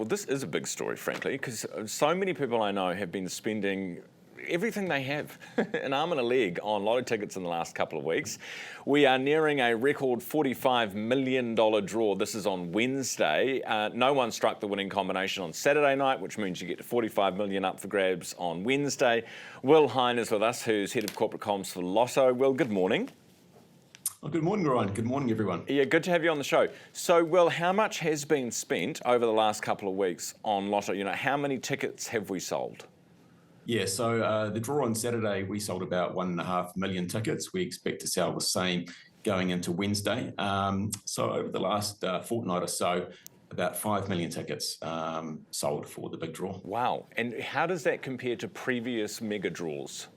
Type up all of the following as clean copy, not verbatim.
Well, this is a big story, frankly, because so many people I know have been spending everything they have, an arm and a leg, on lotto tickets in the last couple of weeks. We are nearing a record $45 million draw. This is on Wednesday. No one struck the winning combination on Saturday night, which means you get to $45 million up for grabs on Wednesday. Will Hine is with us, who's head of corporate comms for Lotto. Will, good morning. Well, good morning, Ryan. Good morning, everyone. Yeah, good to have you on the show. So, Will, how much has been spent over the last couple of weeks on Lotto? You know, how many tickets have we sold? Yeah, so the draw on Saturday, we sold about 1.5 million tickets. We expect to sell the same going into Wednesday. So over the last fortnight or so, about 5 million tickets sold for the big draw. Wow. And how does that compare to previous mega draws?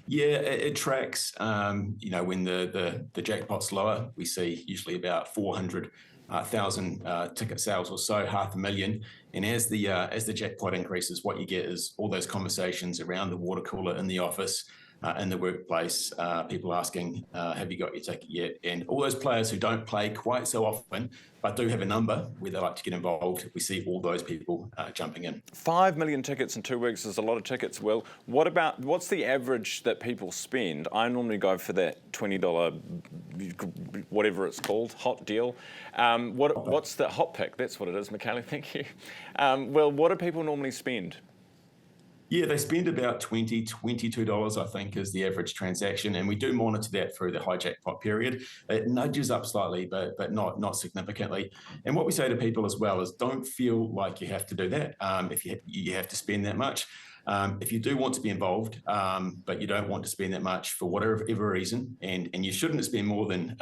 Yeah, it tracks, you know, when the jackpot's lower, we see usually about 400,000 ticket sales or so, 500,000. And as the jackpot increases, what you get is all those conversations around the water cooler in the office, in the workplace, people asking, have you got your ticket yet? And all those players who don't play quite so often, but do have a number where they like to get involved, we see all those people jumping in. 5 million tickets in 2 weeks is a lot of tickets, Will. What's the average that people spend? I normally go for that $20, whatever it's called, hot deal. What's the hot pick? That's what it is, Michaela, thank you. Well, what do people normally spend? Yeah, they spend about $20, $22, I think, is the average transaction, and we do monitor that through the high jackpot period. It nudges up slightly, but not significantly. And what we say to people as well is, don't feel like you have to do that if you have to spend that much. If you do want to be involved, but you don't want to spend that much for whatever reason, and you shouldn't spend more than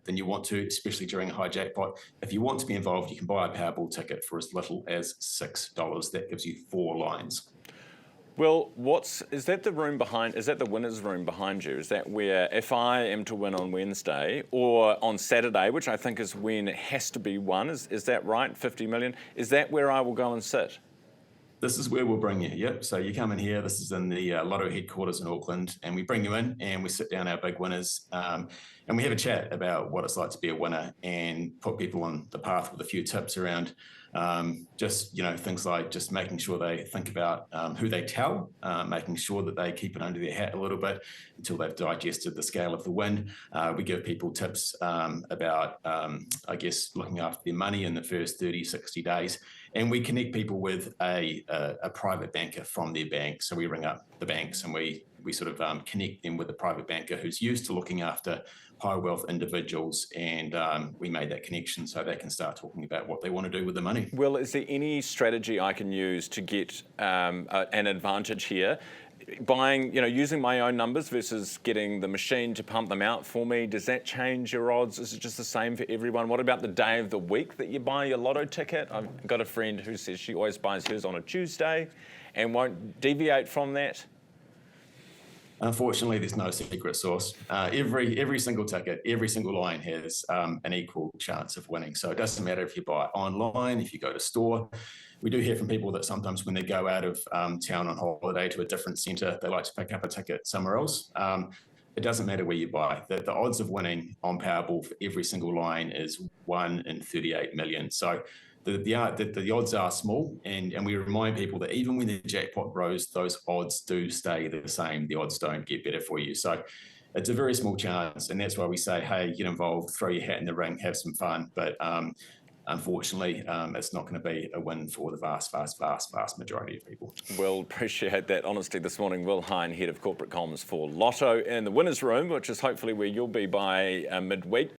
you want to, especially during a high jackpot. If you want to be involved, you can buy a Powerball ticket for as little as $6. That gives you 4 lines. Well, is that the room behind, is that the winner's room behind you? Is that where, if I am to win on Wednesday or on Saturday, which I think is when it has to be won, is that right, 50 million? Is that where I will go and sit? This is where we'll bring you, yep. So you come in here, this is in the Lotto headquarters in Auckland, and we bring you in and we sit down our big winners and we have a chat about what it's like to be a winner and put people on the path with a few tips around just, you know, things like just making sure they think about who they tell, making sure that they keep it under their hat a little bit until they've digested the scale of the win. We give people tips about, I guess, looking after their money in the first 30, 60 days. And we connect people with a private banker from their bank. So we ring up the banks and we sort of connect them with a private banker who's used to looking after high wealth individuals, and we made that connection so they can start talking about what they want to do with the money. Well, is there any strategy I can use to get an advantage here? Buying, you know, using my own numbers versus getting the machine to pump them out for me, does that change your odds? Is it just the same for everyone? What about the day of the week that you buy your lotto ticket? I've got a friend who says she always buys hers on a Tuesday and won't deviate from that. Unfortunately, there's no secret sauce. Every single ticket, every single line has an equal chance of winning. So it doesn't matter if you buy online, if you go to store. We do hear from people that sometimes when they go out of town on holiday to a different centre, they like to pick up a ticket somewhere else. It doesn't matter where you buy. The odds of winning on Powerball for every single line is 1 in 38 million. So the odds are small, and we remind people that even when the jackpot grows, those odds do stay the same. The odds don't get better for you. So it's a very small chance, and that's why we say, hey, get involved, throw your hat in the ring, have some fun. But unfortunately, it's not going to be a win for the vast majority of people. Well, appreciate that honesty this morning. Will Hine, head of corporate comms for Lotto, in the winner's room, which is hopefully where you'll be by midweek.